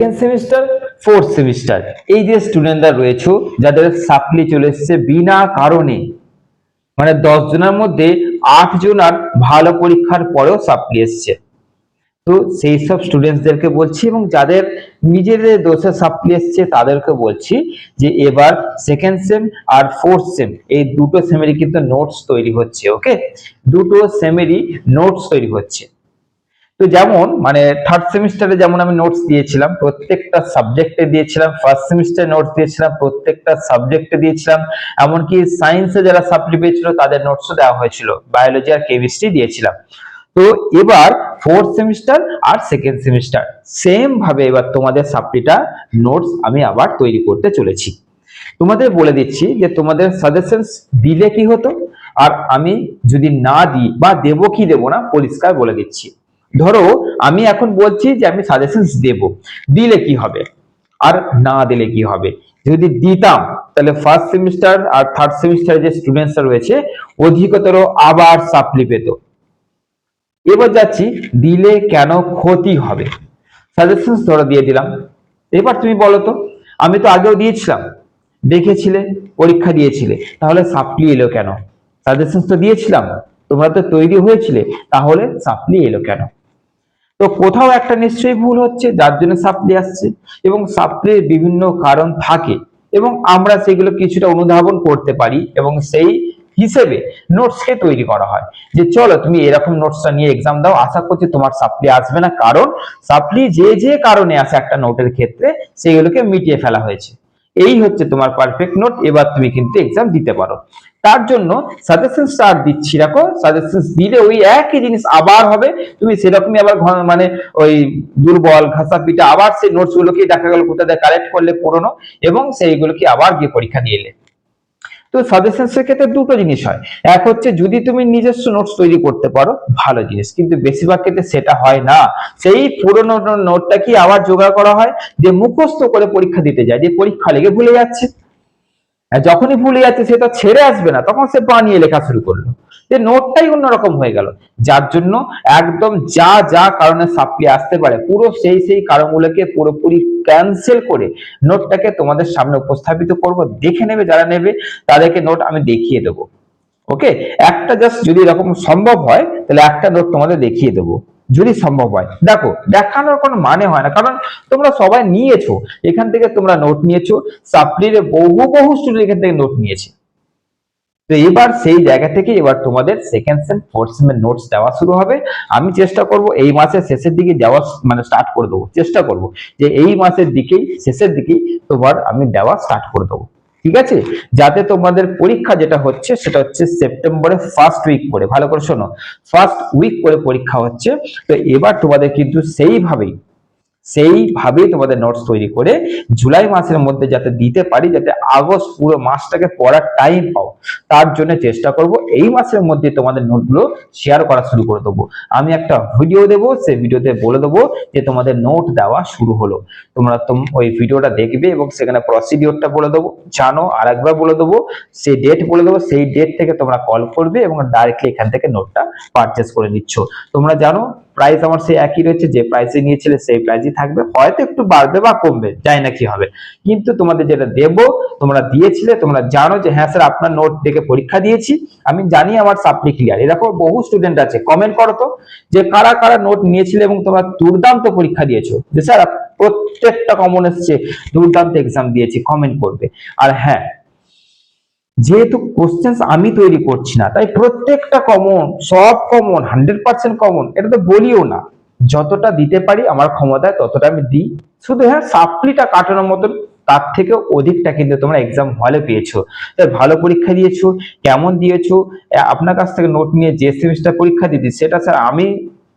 Second semester, fourth semester, এই যে স্টুডেন্টরা রয়েছে যাদের সাপ্লি চলে এসেছে বিনা কারণে, মানে 10 জনের মধ্যে 8 জনের ভালো পরীক্ষার পরেও সাপ্লি এসছে, তো সেই সব স্টুডেন্টসদেরকে বলছি এবং যাদের নিজেদের দোষে সাপ্লি এসছে তাদেরকে বলছি যে এবার সেকেন্ড সেম আর ফোর্থ সেম এই দুটো সেমেরই কিন্তু নোটস তৈরি হচ্ছে। ওকে, দুটো সেমেরই নোটস তৈরি হচ্ছে। তো যেমন মানে থার্ড সেমিস্টারে যেমন আমি নোটস দিয়েছিলাম প্রত্যেকটা সাবজেক্টে দিয়েছিলাম, ফার্স্ট সেমিস্টারে নোটস দিয়েছিলাম প্রত্যেকটা সাবজেক্টে দিয়েছিলাম, এমনকি সায়েন্সে যারা সাপ্লি পেয়েছিল তাদের নোটসও দেওয়া হয়েছিল, বায়োলজি আর কেমিস্ট্রি দিয়েছিলাম। তো এবার ফোর্থ সেমিস্টার আর সেকেন্ড সেমিস্টার সেম ভাবে এবার তোমাদের সাপ্লিটা নোটস আমি আবার তৈরি করতে চলেছি। তোমাদের বলে দিচ্ছি যে তোমাদের সাজেশনস দিলে কি হতো, আর আমি যদি না দিই বা দেবো কি দেবো না পরিষ্কার বলে দিচ্ছি। ধরো আমি এখন বলছি যে আমি সাজেশনস দেব, দিলে কি হবে আর না দিলে কি হবে। যদি দিতাম তাহলে ফার্স্ট সেমিস্টার আর থার্ড সেমিস্টারে যে স্টুডেন্টসরা রয়েছে অধিকতর আবার সাপ্লি পেত। এবার যাচ্ছি দিলে কেন ক্ষতি হবে, সাজেশনস ধরে দিয়ে দিলাম। এবার তুমি বলো তো, আমি তো আগেও দিয়েছিলাম, দেখেছিলে, পরীক্ষা দিয়েছিলে, তাহলে সাপ্লি এলো কেন? সাজেশনস তো দিয়েছিলাম, তোমরা তো তৈরি হয়েছিলে, তাহলে সাপ্লি এলো কেন? তো কোথাও একটা নিশ্চয়ই ভুল হচ্ছে যার জন্য সাপ্লি আসছে, এবং সাপ্লির বিভিন্ন কারণ থাকে এবং আমরা সেগুলো কিছুটা অনুধাবন করতে পারি এবং সেই হিসেবে নোটসকে তৈরি করা হয় যে চলো তুমি এরকম নোটসটা নিয়ে এক্সাম দাও, আশা করছি তোমার সাপ্লি আসবে না, কারণ সাপ্লি যে যে কারণে আসে একটা নোটের ক্ষেত্রে সেগুলোকে মিটিয়ে ফেলা হয়েছে। এই হচ্ছে তোমার পারফেক্ট নোট, এবার তুমি কিন্তু এক্সাম দিতে পারো। তার জন্য সাজেশনস আর দিচ্ছি, রাখো সাজেশনস দিলে ওই একই জিনিস আবার হবে, তুমি সেরকমই আবার মানে ওই দুর্বল ঘাসা পিটা আবার সেই নোটস গুলোকে দেখা গেল কোথা থেকে কালেক্ট করলে পুরনো এবং সেইগুলোকে আবার গিয়ে পরীক্ষা দিয়ে এলে। তো সাজেশনস এর ক্ষেত্রে দুটো জিনিস হয়, এক হচ্ছে যদি তুমি নিজস্ব নোটস তৈরি করতে পারো ভালো জিনিস, কিন্তু বেশিরভাগ ক্ষেত্রে সেটা হয় না। সেই পুরোনো নোটটা কি আবার জোগাড় করা হয়, যে মুখস্থ করে পরীক্ষা দিতে যায়, যে পরীক্ষা লেগে ভুলে যাচ্ছে, আর যখনই ভুলে যাচ্ছে সেটা ছেড়ে আসবে না তখন সে বানিয়ে লেখা শুরু করলো, যে নোটটাই অন্যরকম হয়ে গেল। যার জন্য একদম যা যা কারণে সাপ্লি আসতে পারে পুরো সেই কারণগুলোকে পুরোপুরি ক্যান্সেল করে নোটটাকে তোমাদের সামনে উপস্থাপিত করব, দেখে নেবে যারা নেবে তাদেরকে নোট আমি দেখিয়ে দেবো। ওকে, একটা জাস্ট যদি এরকম সম্ভব হয় তাহলে একটা নোট তোমাদের দেখিয়ে দেবো, যদি সম্ভব হয়। দেখো দেখানোর কোনো মানে হয় না, কারণ তোমরা সবাই নিয়েছো, এখান থেকে তোমরা নোট নিয়েছো, সাপ্লির বহু বহু স্টুডেন্ট এখান থেকে নোট নিয়েছে। তো এবার সেই জায়গা থেকে এবার তোমাদের সেকেন্ড সেম ফোর্থ সেমের নোটস দেওয়া শুরু হবে। আমি চেষ্টা করব এই মাসের শেষের দিকে দেওয়া মানে স্টার্ট করে দেবো, চেষ্টা করব যে এই মাসের দিকেই শেষের দিকেই তোমার আমি দেওয়া স্টার্ট করে দেবো, ঠিক আছে? যাতে তোমাদের পরীক্ষা যেটা হচ্ছে সেটা হচ্ছে সেপ্টেম্বরের ফার্স্ট উইক করে, ভালো করে শোনো, ফার্স্ট উইক করে পরীক্ষা হচ্ছে। তো এবার তোমাদের কিন্তু সেইভাবেই তোমাদের নোটস তৈরি করে জুলাই মাসের মধ্যে যাতে দিতে পারি, যাতে আগস্ট পুরো মাসটাকে পড়ার টাইম পাও, তার জন্য চেষ্টা করব এই মাসের মধ্যে তোমাদের নোটগুলো শেয়ার করা শুরু করে দেবো। আমি একটা ভিডিও দেবো, সেই ভিডিওতে বলে দেবো যে তোমাদের নোট দেওয়া শুরু হলো, তোমরা ওই ভিডিওটা দেখবে এবং সেখানে প্রসিডিওরটা বলে দেবো, জানো আর একবার বলে দেবো, সেই ডেট বলে দেবো, সেই ডেট থেকে তোমরা কল করবে এবং ডাইরেক্টলি এখান থেকে নোটটা পারচেস করে নিচ্ছ। তোমরা জানো প্রাইস আমার সেই একই রয়েছে, যে প্রাইসে নিয়েছিলে সেই প্রাইসই থাকবে, হয়তো একটু বাড়বে বা কমবে, জানি না কি হবে, কিন্তু তোমাদের যেটা দেব তোমরা দিয়েছিলে, তোমরা জানো যে হ্যাঁ স্যার আপনার নোট দেখে পরীক্ষা দিয়েছি, আমি জানি আমার সাপ্লি ক্লিয়ার। এরকম বহু স্টুডেন্ট আছে, কমেন্ট করো তো যে কারা কারা নোট নিয়েছিলে এবং তোমরা দুর্দান্ত পরীক্ষা দিয়েছো, যে স্যার প্রত্যেকটা কমন এসছে, দুর্দান্ত এক্সাম দিয়েছি, কমেন্ট করবে। আর হ্যাঁ, যেহেতু কোশ্চেন আমি তৈরি করছি না তাই প্রত্যেকটা কমন, সব কমন 100% কমন এটা তো বলিও না, যতটা দিতে পারি আমার ক্ষমতায় ততটা আমি দিই। শুধু হ্যাঁ সাপ্লিটা কাটানোর মতন, তার থেকে অধিকটা কিন্তু তোমরা এক্সাম হলে পেয়েছো। তাই ভালো পরীক্ষা দিয়েছো, কেমন দিয়েছো, আপনার কাছ থেকে নোট নিয়ে যে সেমিস্টার পরীক্ষা দিচ্ছি সেটা স্যার আমি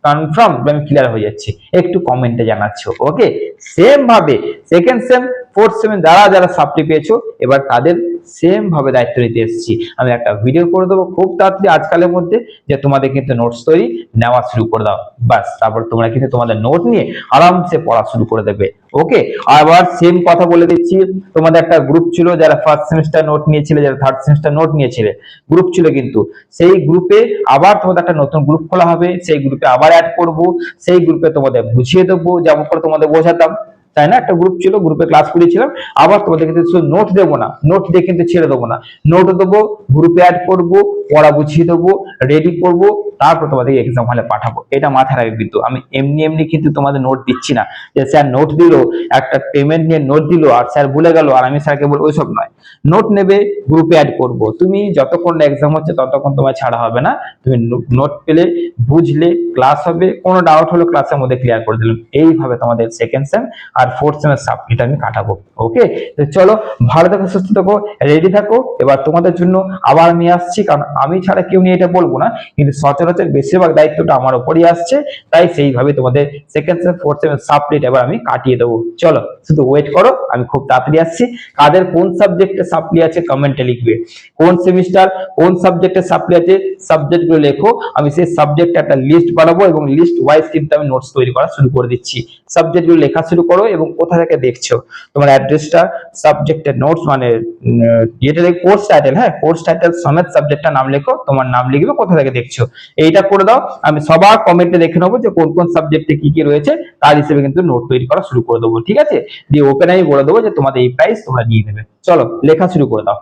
কনফার্ম আমি ক্লিয়ার হয়ে যাচ্ছি, একটু কমেন্টে জানাচ্ছো। ওকে, সেম ভাবে সেকেন্ড সেম ফোর্থ সেম যারা যারা সাপ্লি পেয়েছো এবার তাদের সেম ভাবে দায়িত্ব নিতে এসেছি। আমি একটা ভিডিও করে দেবো খুব তাড়াতাড়ি আজকালের মধ্যে, যে তোমাদের কিন্তু নোটস তৈরি নেওয়া শুরু করে দাও, বাস তারপর তোমরা কিন্তু তোমাদের নোট নিয়ে আরামসে পড়া শুরু করে দেবে। ওকে, আবার সেম কথা বলে দিচ্ছি, তোমাদের একটা গ্রুপ ছিল যারা ফার্স্ট সেমিস্টার নোট নিয়েছিলে, যারা থার্ড সেমিস্টার নোট নিয়েছিলে, গ্রুপ ছিল কিন্তু সেই গ্রুপে আবার তোমাদের একটা নতুন গ্রুপ খোলা হবে, সেই গ্রুপে আবার অ্যাড করব, সেই গ্রুপে তোমাদের বুঝিয়ে দেবো যেমন করে তোমাদের বোঝাতাম। তাই না? একটা গ্রুপ ছিল, গ্রুপে ক্লাস করেছিলাম। আবার তোমাদের কিন্তু শুধু নোট দেবো না, নোট দিয়ে কিন্তু ছেড়ে দেবো না, নোট দেবো, গ্রুপে অ্যাড করবো, পড়া বুঝিয়ে দেবো, রেডি করবো, তারপর তোমাদের এক্সাম হলে পাঠাবো। এটা মাথায় রাখবে কিন্তু, আমি এমনি এমনি কিন্তু তোমাদের নোট দিচ্ছি না, যে স্যার নোট দিল, একটা পেমেন্ট নিয়ে নোট দিল আর স্যার ভুলে গেল আর আমি স্যারকে বলবো, ওইসব নয়। নোট নেবে, গ্রুপে অ্যাড করবো, তুমি যতক্ষণ এক্সাম হচ্ছে ততক্ষণ তোমার ছাড়া হবে না। তুমি নোট পেলে, বুঝলে, ক্লাস হবে, কোনো ডাউট হলো ক্লাসের মধ্যে ক্লিয়ার করে দিলাম। এইভাবে তোমাদের সেকেন্ড সেম আর ফোর্থ সেমের সাবজেক্ট আমি কাটাবো। ওকে, তো চলো, ভালো থাকো, সুস্থ থাকো, রেডি থাকো। এবার তোমাদের জন্য আবার আমি আসছি, কারণ আমি ছাড়া কেউ নিয়ে এটা বলবো না, কিন্তু সচরাচর বেশিরভাগ দায়িত্বটা আমার উপরই আসছে, তাই সেইভাবে তোমাদের সেকেন্ড সেম ফোর্থ সেমের সাবজেক্ট এবার আমি কাটিয়ে দেবো। চলো, শুধু ওয়েট করো, আমি খুব তাড়াতাড়ি আসছি। কাদের কোন সাবজেক্টে সাপ্লি আছে কমেন্টে লিখবে, কোন সেমিস্টার কোন সাবজেক্টে সাপ্লি আছে সাবজেক্ট গুলো লেখো। আমি সেই সাবজেক্টে একটা লিস্ট বানাবো এবং লিস্ট ওয়াইজ কিন্তু আমি নোটস তৈরি করা শুরু করে দিচ্ছি। সাবজেক্ট গুলো লেখা শুরু করো এবং কোথা থেকে দেখছো তোমার অ্যাড্রেসটা, সাবজেক্টের নোটস মানে যেটা কোর্স টাইটেল, হ্যাঁ কোর্স টাইটেল সমেত সাবজেক্টটা নাম লেখো, তোমার নাম লিখবে, কোথা থেকে দেখছো এইটা করে দাও। আমি সবার কমেন্টে দেখে নেবো যে কোন কোন সাবজেক্টে কি কি রয়েছে, তার হিসেবে কিন্তু নোট তৈরি করা শুরু করে দেবো। ঠিক আছে, দিয়ে ওপেন আমি বলে দেবো যে তোমাদের এই প্রাইস তোমরা নিয়ে নেবে। চলো, লেখা শুরু করে দাও।